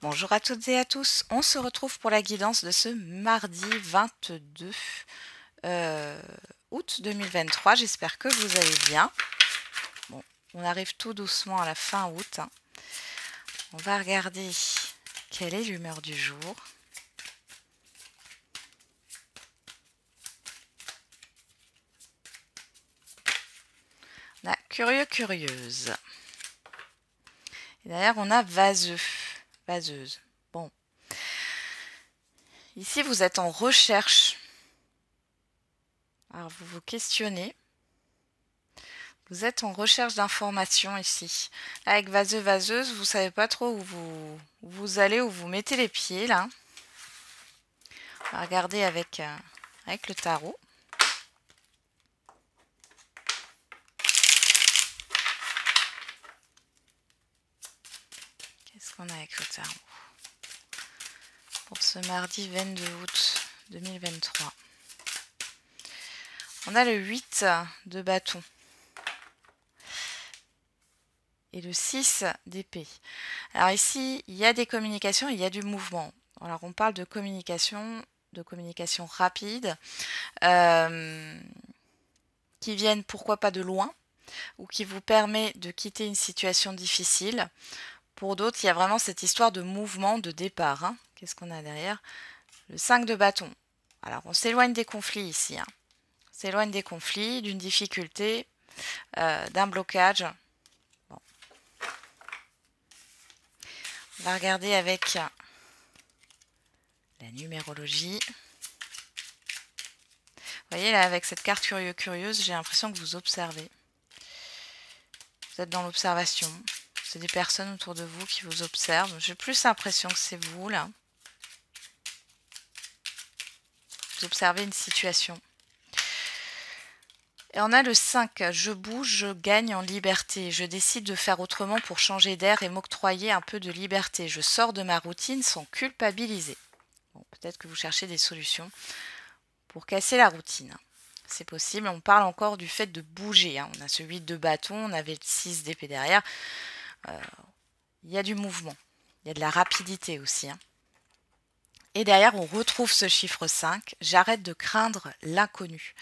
Bonjour à toutes et à tous, on se retrouve pour la guidance de ce mardi 22 août 2023. J'espère que vous allez bien. Bon, on arrive tout doucement à la fin août, hein. On va regarder quelle est l'humeur du jour. On a curieux, curieuse. Et derrière, on a vaseux, vaseuse. Bon. Ici, vous êtes en recherche. Alors, vous vous questionnez. Vous êtes en recherche d'informations ici. Là, avec vaseux, vaseuse, vous savez pas trop où vous allez, où vous mettez les pieds, là. On va regarder avec le tarot. Qu'est-ce qu'on a avec le tarot pour ce mardi 22 août 2023? On a le 8 de bâton et le 6 d'épée. Alors ici, il y a des communications, il y a du mouvement. Alors on parle de communication rapide, qui viennent pourquoi pas de loin, ou qui vous permet de quitter une situation difficile. Pour d'autres, il y a vraiment cette histoire de mouvement, de départ, hein. Qu'est-ce qu'on a derrière? Le 5 de bâton. Alors, on s'éloigne des conflits ici, hein. On s'éloigne des conflits, d'une difficulté, d'un blocage. Bon. On va regarder avec la numérologie. Vous voyez, là, avec cette carte curieuse, j'ai l'impression que vous observez. Vous êtes dans l'observation. C'est des personnes autour de vous qui vous observent. J'ai plus l'impression que c'est vous, là. Vous observez une situation. Et on a le 5. Je bouge, je gagne en liberté. Je décide de faire autrement pour changer d'air et m'octroyer un peu de liberté. Je sors de ma routine sans culpabiliser. Bon, peut-être que vous cherchez des solutions pour casser la routine. C'est possible. On parle encore du fait de bouger, hein. On a ce 8 de bâton, on avait le 6 d'épée derrière. Il y a du mouvement. Il y a de la rapidité aussi, hein. Et derrière, on retrouve ce chiffre 5. J'arrête de craindre l'inconnu.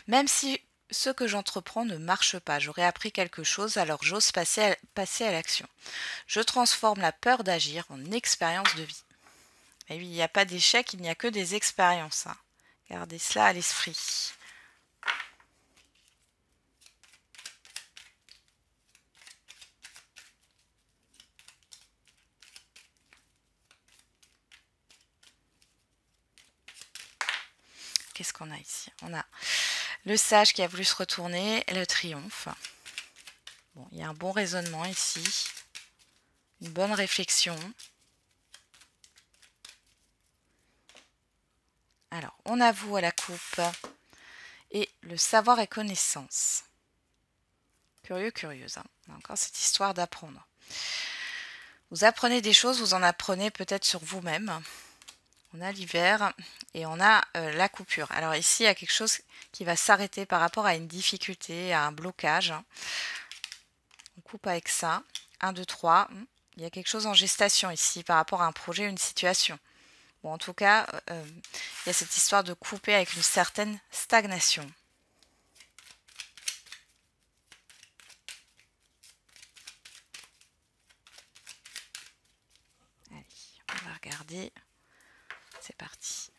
Même si ce que j'entreprends ne marche pas, j'aurais appris quelque chose, alors j'ose passer à l'action. Je transforme la peur d'agir en expérience de vie. Et oui, il n'y a pas d'échec, il n'y a que des expériences, hein. Gardez cela à l'esprit. Qu'est-ce qu'on a ici? On a le sage qui a voulu se retourner, le triomphe. Bon, il y a un bon raisonnement ici, une bonne réflexion. Alors, on avoue à la coupe et le savoir et connaissance. Curieux, curieuse, hein. On a encore cette histoire d'apprendre. Vous apprenez des choses, vous en apprenez peut-être sur vous-même. On a l'hiver et on a la coupure. Alors ici, il y a quelque chose qui va s'arrêter par rapport à une difficulté, à un blocage. On coupe avec ça. 1, 2, 3. Il y a quelque chose en gestation ici par rapport à un projet ou une situation. Bon, en tout cas, il y a cette histoire de couper avec une certaine stagnation. Allez, on va regarder. C'est parti.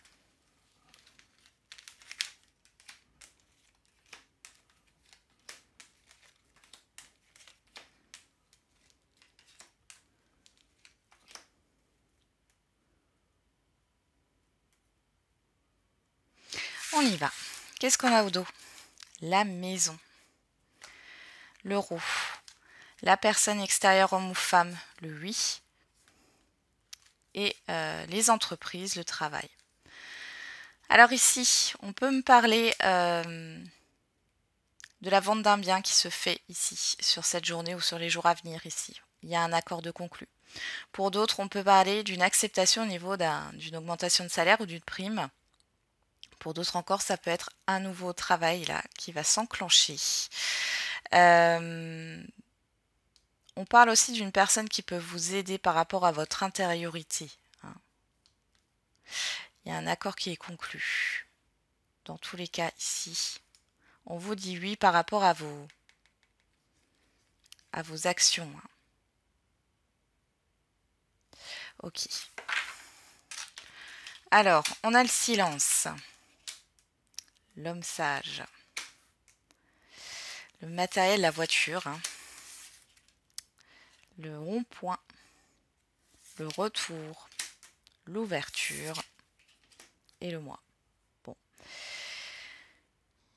On y va. Qu'est-ce qu'on a au dos? La maison. L'euro. La personne extérieure homme ou femme, le 8. Et les entreprises, le travail. Alors ici, on peut me parler de la vente d'un bien qui se fait ici, sur cette journée ou sur les jours à venir ici. Il y a un accord de conclu. Pour d'autres, on peut parler d'une acceptation au niveau d'une augmentation de salaire ou d'une prime. Pour d'autres encore, ça peut être un nouveau travail là qui va s'enclencher. On parle aussi d'une personne qui peut vous aider par rapport à votre intériorité. Hein. Il y a un accord qui est conclu. Dans tous les cas, ici, on vous dit oui par rapport à vos actions. Hein. Ok. Alors, on a le silence. L'homme sage. Le matériel, la voiture. Hein. Le rond-point. Le retour. L'ouverture. Et le moi. Bon.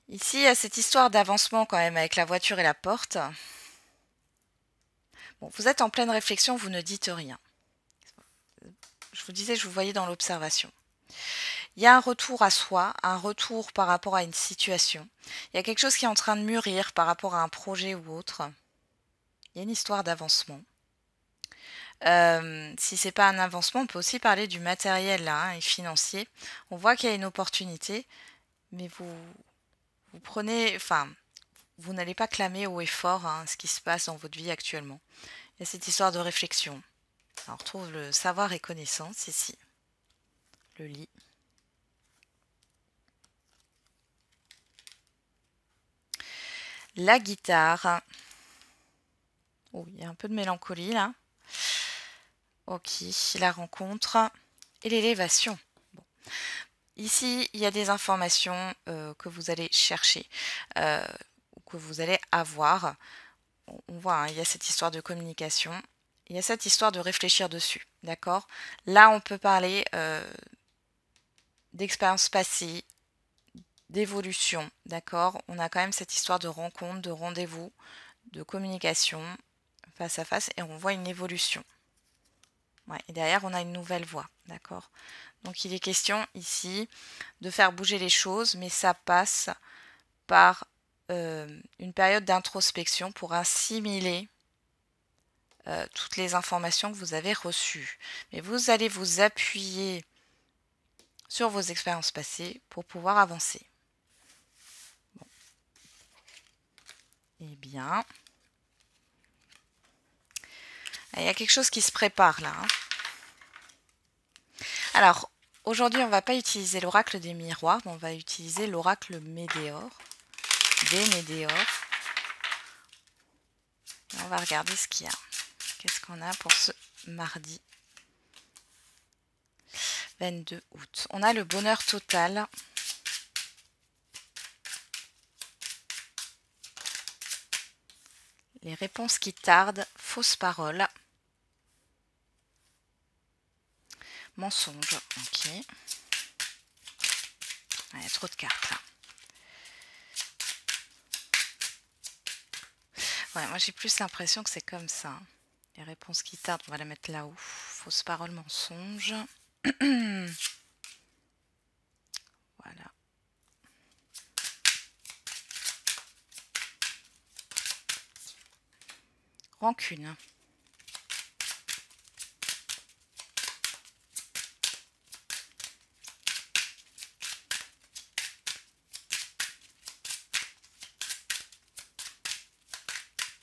Ici, il y a cette histoire d'avancement quand même avec la voiture et la porte. Bon, vous êtes en pleine réflexion, vous ne dites rien. Je vous disais, je vous voyais dans l'observation. Il y a un retour à soi, un retour par rapport à une situation. Il y a quelque chose qui est en train de mûrir par rapport à un projet ou autre. Il y a une histoire d'avancement. Si ce n'est pas un avancement, on peut aussi parler du matériel là, hein, et financier. On voit qu'il y a une opportunité, mais vous prenez, enfin, vous n'allez pas clamer haut et fort hein, ce qui se passe dans votre vie actuellement. Il y a cette histoire de réflexion. Alors, on retrouve le savoir et connaissance ici. Le lit. La guitare. Oh, il y a un peu de mélancolie là. Ok, la rencontre et l'élévation. Bon. Ici, il y a des informations que vous allez chercher, que vous allez avoir. On voit, hein, il y a cette histoire de communication. Il y a cette histoire de réfléchir dessus, d'accord? Là, on peut parler d'expérience passée, d'évolution, d'accord? On a quand même cette histoire de rencontre, de rendez-vous, de communication face à face et on voit une évolution. Ouais, et derrière, on a une nouvelle voie, d'accord? Donc, il est question ici de faire bouger les choses, mais ça passe par une période d'introspection pour assimiler toutes les informations que vous avez reçues. Mais vous allez vous appuyer sur vos expériences passées pour pouvoir avancer. Bon. Eh bien, il y a quelque chose qui se prépare là. Hein. Alors, aujourd'hui, on ne va pas utiliser l'oracle des miroirs, mais on va utiliser l'oracle Médéor, des Médéors. Et on va regarder ce qu'il y a. Qu'est-ce qu'on a pour ce mardi 22 août. On a le bonheur total. Les réponses qui tardent, fausses paroles. Mensonge, ok. Il y a trop de cartes là. Ouais, moi j'ai plus l'impression que c'est comme ça. Les réponses qui tardent, on va la mettre là-haut. Fausses paroles, mensonges. Voilà. Rancune.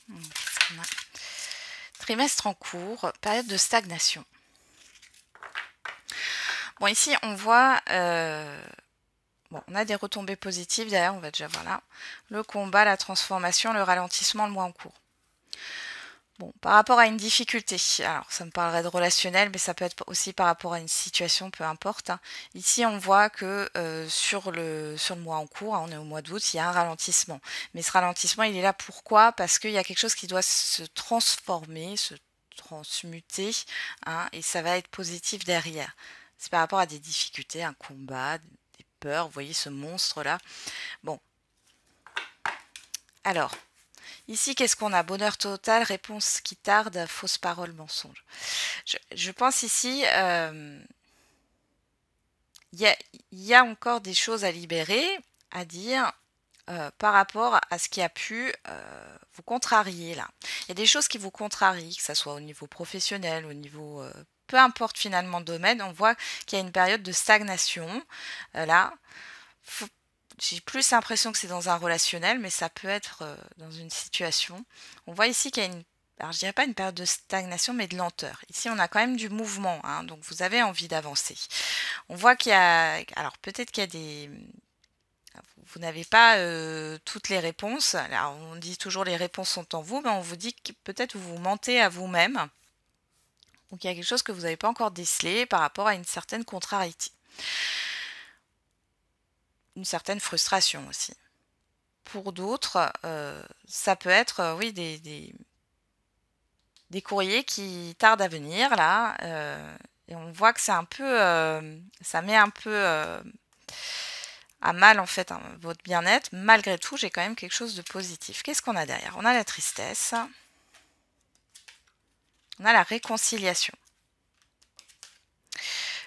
Qu'est-ce qu'on a? Trimestre en cours, période de stagnation. Bon, ici, on voit... bon, on a des retombées positives, d'ailleurs, on va déjà voir là. Le combat, la transformation, le ralentissement, le mois en cours. Bon, par rapport à une difficulté, alors ça me parlerait de relationnel, mais ça peut être aussi par rapport à une situation, peu importe. Hein. Ici, on voit que sur le mois en cours, hein, on est au mois d'août, il y a un ralentissement. Mais ce ralentissement, il est là pourquoi? Parce qu'il y a quelque chose qui doit se transformer, se transmuter, hein, et ça va être positif derrière. C'est par rapport à des difficultés, un combat, des peurs, vous voyez ce monstre-là. Bon. Alors... Ici, qu'est-ce qu'on a? Bonheur total, réponse qui tarde, fausse parole, mensonge. Je pense ici, il y a encore des choses à libérer, à dire par rapport à ce qui a pu vous contrarier là. Il y a des choses qui vous contrarient, que ce soit au niveau professionnel, au niveau... peu importe finalement le domaine, on voit qu'il y a une période de stagnation. Là, j'ai plus l'impression que c'est dans un relationnel, mais ça peut être dans une situation. On voit ici qu'il y a alors je dirais pas une période de stagnation, mais de lenteur. Ici, on a quand même du mouvement, hein, donc vous avez envie d'avancer. On voit qu'il y a, alors peut-être qu'il y a des, vous n'avez pas toutes les réponses. Alors on dit toujours les réponses sont en vous, mais on vous dit que peut-être vous vous mentez à vous-même. Donc il y a quelque chose que vous n'avez pas encore décelé par rapport à une certaine contrariété. Une certaine frustration aussi. Pour d'autres, ça peut être, oui, des courriers qui tardent à venir, là. Et on voit que c'est un peu... ça met un peu à mal, en fait, hein, votre bien-être. Malgré tout, j'ai quand même quelque chose de positif. Qu'est-ce qu'on a derrière? On a la tristesse. On a la réconciliation.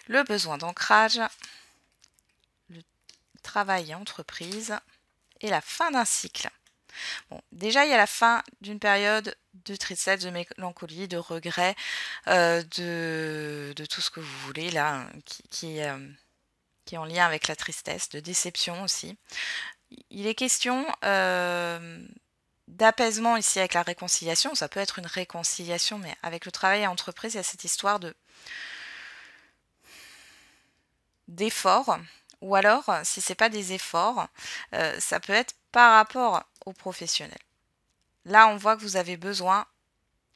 Le besoin d'ancrage. Le travail et entreprise. Et la fin d'un cycle. Bon, déjà, il y a la fin d'une période de tristesse, de mélancolie, de regret, de tout ce que vous voulez, là, qui est en lien avec la tristesse, de déception aussi. Il est question d'apaisement ici avec la réconciliation. Ça peut être une réconciliation, mais avec le travail à entreprise, il y a cette histoire d'efforts. Ou alors, si c'est pas des efforts, ça peut être par rapport aux professionnels. Là, on voit que vous avez besoin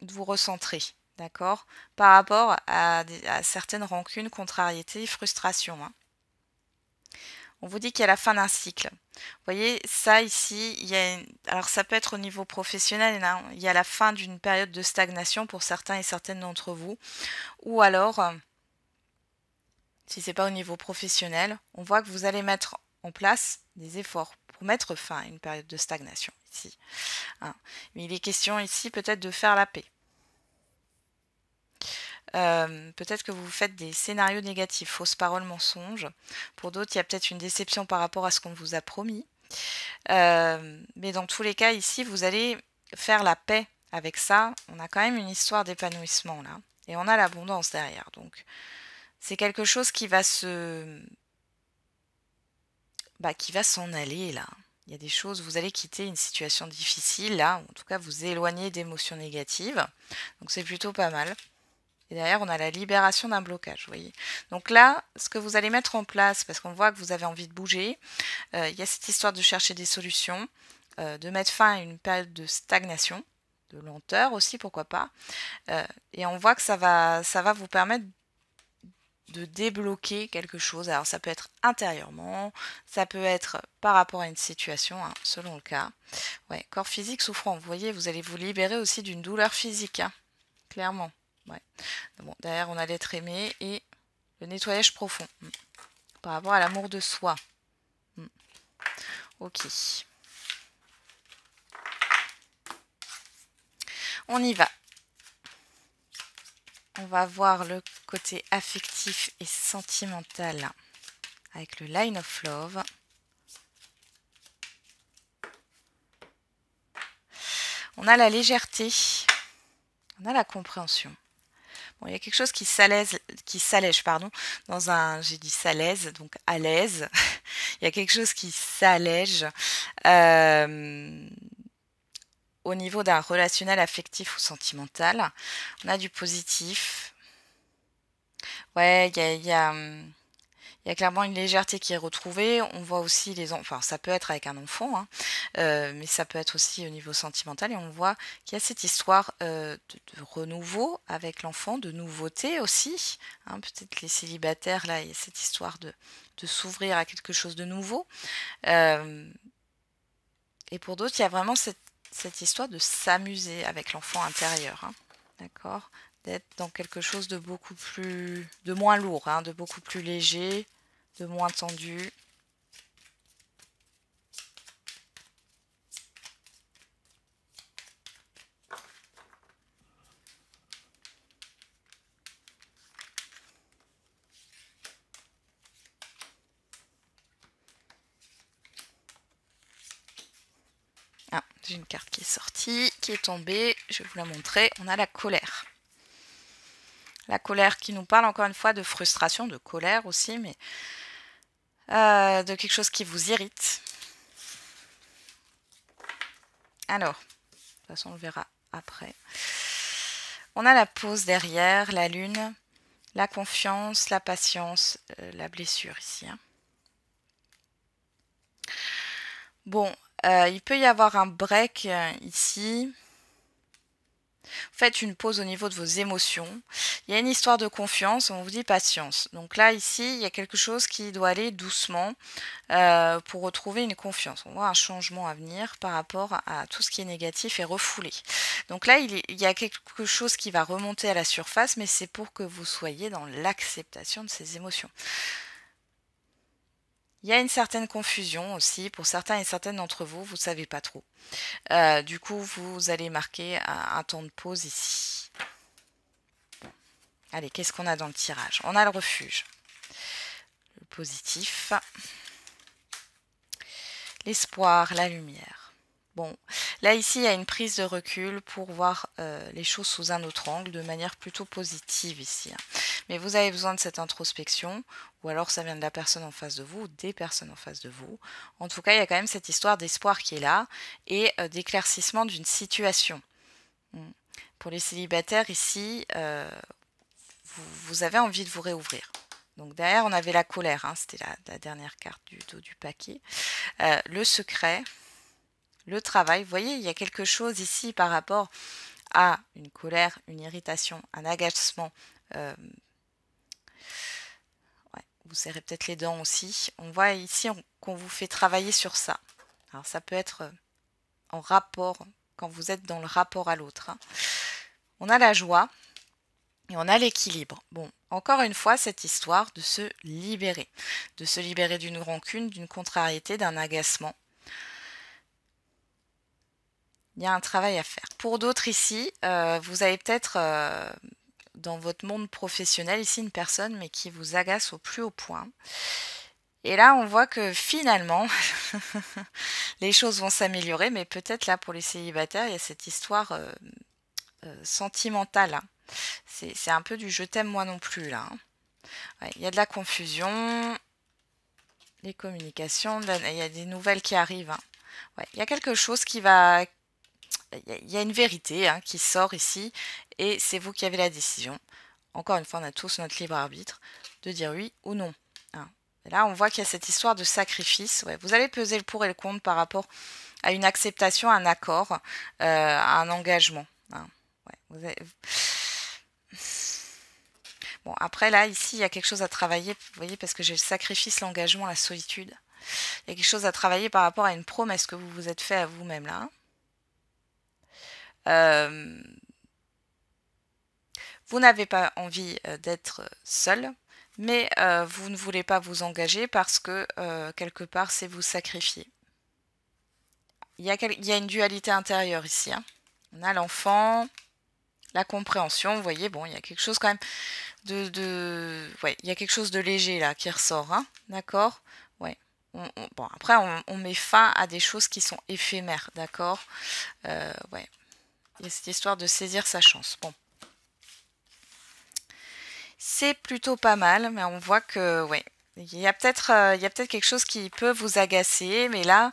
de vous recentrer, d'accord, par rapport à certaines rancunes, contrariétés, frustrations. Hein. On vous dit qu'il y a la fin d'un cycle. Vous voyez, ça ici, alors ça peut être au niveau professionnel, hein, il y a la fin d'une période de stagnation pour certains et certaines d'entre vous. Ou alors, si ce n'est pas au niveau professionnel, on voit que vous allez mettre en place des efforts pour mettre fin à une période de stagnation ici. Hein. Mais il est question ici peut-être de faire la paix. Peut-être que vous faites des scénarios négatifs, fausses paroles, mensonges. Pour d'autres, il y a peut-être une déception par rapport à ce qu'on vous a promis. Mais dans tous les cas, ici, vous allez faire la paix avec ça. On a quand même une histoire d'épanouissement là. Et on a l'abondance derrière. Donc, c'est quelque chose qui va qui va s'en aller là. Il y a des choses, vous allez quitter une situation difficile là, ou en tout cas vous éloigner d'émotions négatives. Donc c'est plutôt pas mal. Et derrière, on a la libération d'un blocage, vous voyez. Donc là, ce que vous allez mettre en place, parce qu'on voit que vous avez envie de bouger, il y a cette histoire de chercher des solutions, de mettre fin à une période de stagnation, de lenteur aussi, pourquoi pas. Et on voit que ça va vous permettre de débloquer quelque chose. Alors ça peut être intérieurement, ça peut être par rapport à une situation, hein, selon le cas. Ouais, corps physique souffrant, vous voyez, vous allez vous libérer aussi d'une douleur physique, hein, clairement. Ouais. Bon, derrière, on a l'être aimé et le nettoyage profond par rapport à l'amour de soi. Ok. On y va. On va voir le côté affectif et sentimental avec le Line of Love. On a la légèreté. On a la compréhension. Bon, il y a quelque chose qui s'allège, pardon, dans un, j'ai dit salaise, donc à l'aise. Il y a quelque chose qui s'allège au niveau d'un relationnel affectif ou sentimental. On a du positif. Ouais, il y a clairement une légèreté qui est retrouvée. On voit aussi les enfants, enfin ça peut être avec un enfant, hein, mais ça peut être aussi au niveau sentimental. Et on voit qu'il y a cette histoire de renouveau avec l'enfant, de nouveauté aussi. Hein, peut-être les célibataires, là, il y a cette histoire de s'ouvrir à quelque chose de nouveau. Et pour d'autres, il y a vraiment cette histoire de s'amuser avec l'enfant intérieur. Hein, d'accord, d'être dans quelque chose de beaucoup plus, de moins lourd, hein, de beaucoup plus léger, de moins tendu. Ah, j'ai une carte qui est sortie, qui est tombée, je vais vous la montrer. On a la colère. La colère qui nous parle encore une fois de frustration, de colère aussi, mais de quelque chose qui vous irrite. Alors, de toute façon on le verra après. On a la pause derrière, la lune, la confiance, la patience, la blessure ici. Hein. Bon, il peut y avoir un break ici. Faites une pause au niveau de vos émotions. Il y a une histoire de confiance, on vous dit patience. Donc là, ici, il y a quelque chose qui doit aller doucement pour retrouver une confiance. On voit un changement à venir par rapport à tout ce qui est négatif et refoulé. Donc là, il y a quelque chose qui va remonter à la surface, mais c'est pour que vous soyez dans l'acceptation de ces émotions. Il y a une certaine confusion aussi, pour certains et certaines d'entre vous, vous ne savez pas trop. Du coup, vous allez marquer un temps de pause ici. Bon. Allez, qu'est-ce qu'on a dans le tirage? On a le refuge, le positif, l'espoir, la lumière. Bon, là ici, il y a une prise de recul pour voir les choses sous un autre angle, de manière plutôt positive ici. Hein. Mais vous avez besoin de cette introspection, ou alors ça vient de la personne en face de vous, ou des personnes en face de vous. En tout cas, il y a quand même cette histoire d'espoir qui est là, et d'éclaircissement d'une situation. Pour les célibataires ici, vous avez envie de vous réouvrir. Donc derrière, on avait la colère, hein, c'était la dernière carte du dos du paquet. Le secret, le travail, vous voyez, il y a quelque chose ici par rapport à une colère, une irritation, un agacement. Ouais, vous serrez peut-être les dents aussi. On voit ici qu'on vous fait travailler sur ça. Alors ça peut être en rapport, quand vous êtes dans le rapport à l'autre. Hein. On a la joie et on a l'équilibre. Bon, encore une fois, cette histoire de se libérer d'une rancune, d'une contrariété, d'un agacement. Il y a un travail à faire. Pour d'autres ici, vous avez peut-être dans votre monde professionnel ici une personne mais qui vous agace au plus haut point. Et là, on voit que finalement, les choses vont s'améliorer, mais peut-être là pour les célibataires, il y a cette histoire sentimentale. Hein. C'est un peu du je t'aime moi non plus là. Hein. Ouais, il y a de la confusion, les communications, il y a des nouvelles qui arrivent. Hein. Ouais, il y a quelque chose qui va... Il y a une vérité hein, qui sort ici et c'est vous qui avez la décision. Encore une fois, on a tous notre libre arbitre de dire oui ou non. Hein. Et là, on voit qu'il y a cette histoire de sacrifice. Ouais, vous allez peser le pour et le contre par rapport à une acceptation, à un accord, à un engagement. Hein. Ouais, vous avez... Bon, après, là, ici, il y a quelque chose à travailler, vous voyez, parce que j'ai le sacrifice, l'engagement, la solitude. Il y a quelque chose à travailler par rapport à une promesse que vous vous êtes fait à vous-même, là. Vous n'avez pas envie d'être seul, mais vous ne voulez pas vous engager parce que, quelque part, c'est vous sacrifier. Il y a une dualité intérieure ici. Hein. On a l'enfant, la compréhension, vous voyez, bon, il y a quelque chose quand même ouais, il y a quelque chose de léger là qui ressort, hein, d'accord? Ouais. Bon, après, on met fin à des choses qui sont éphémères, d'accord? Ouais. Il y a cette histoire de saisir sa chance. Bon. C'est plutôt pas mal, mais on voit que, ouais, il y a peut-être quelque chose qui peut vous agacer, mais là,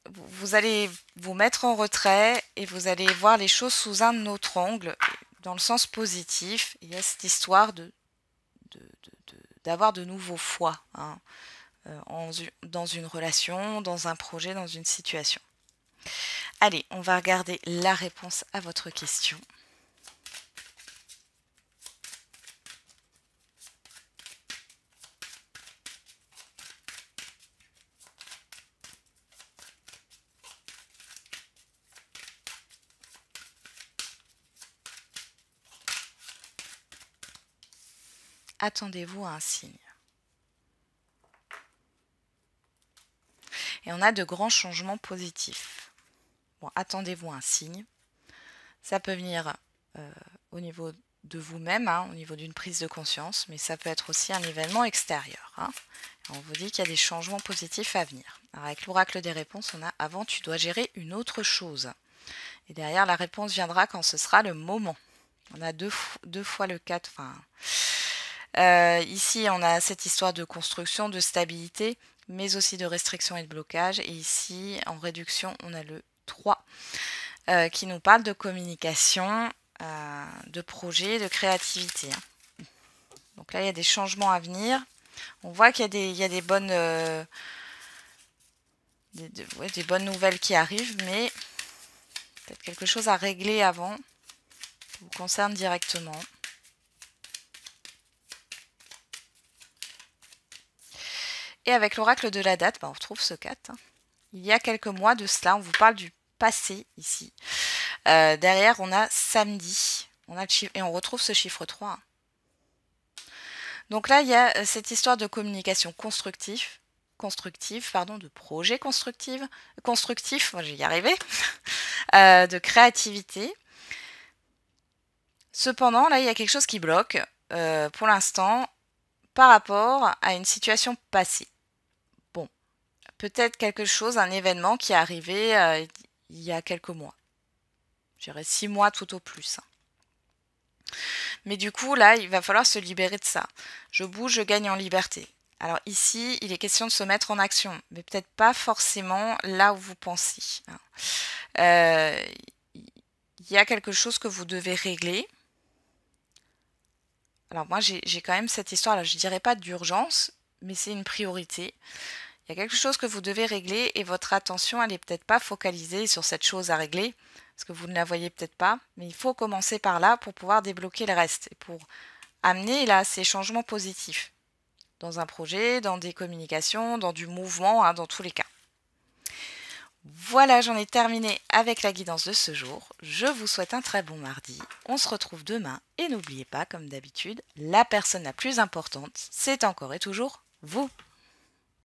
vous allez vous mettre en retrait et vous allez voir les choses sous un autre angle, dans le sens positif. Il y a cette histoire d'avoir de nouveau foi hein, dans une relation, dans un projet, dans une situation. Allez, on va regarder la réponse à votre question. Attendez-vous à un signe. Et on a de grands changements positifs. Bon, attendez-vous à un signe. Ça peut venir au niveau de vous-même, hein, au niveau d'une prise de conscience, mais ça peut être aussi un événement extérieur. Hein. On vous dit qu'il y a des changements positifs à venir. Alors avec l'oracle des réponses, on a « avant, tu dois gérer une autre chose ». Et derrière, la réponse viendra quand ce sera le moment. On a deux fois le 4, enfin... ici, on a cette histoire de construction, de stabilité, mais aussi de restriction et de blocage. Et ici, en réduction, on a le 3. qui nous parle de communication, de projet, de créativité. Donc là, il y a des changements à venir. On voit qu'il y a des bonnes, des bonnes nouvelles qui arrivent, mais peut-être quelque chose à régler avant, qui vous concerne directement. Et avec l'oracle de la date, on retrouve ce 4. Il y a quelques mois de cela, on vous parle du passé ici. Derrière, on a samedi. Et on retrouve ce chiffre 3. Donc là, il y a cette histoire de communication constructive, de projet constructif, moi je vais y arriver, de créativité. Cependant, là, il y a quelque chose qui bloque pour l'instant par rapport à une situation passée. Bon, peut-être quelque chose, un événement qui est arrivé il y a quelques mois. Je dirais 6 mois tout au plus. Mais du coup, là, il va falloir se libérer de ça. Je bouge, je gagne en liberté. Alors ici, il est question de se mettre en action, mais peut-être pas forcément là où vous pensez. Il y a quelque chose que vous devez régler. Alors moi, j'ai quand même cette histoire, là, je ne dirais pas d'urgence, mais c'est une priorité. Il y a quelque chose que vous devez régler et votre attention, elle n'est peut-être pas focalisée sur cette chose à régler, parce que vous ne la voyez peut-être pas, mais il faut commencer par là pour pouvoir débloquer le reste, et pour amener là ces changements positifs dans un projet, dans des communications, dans du mouvement, dans tous les cas. Voilà, j'en ai terminé avec la guidance de ce jour. Je vous souhaite un très bon mardi. On se retrouve demain et n'oubliez pas, comme d'habitude, la personne la plus importante, c'est encore et toujours vous.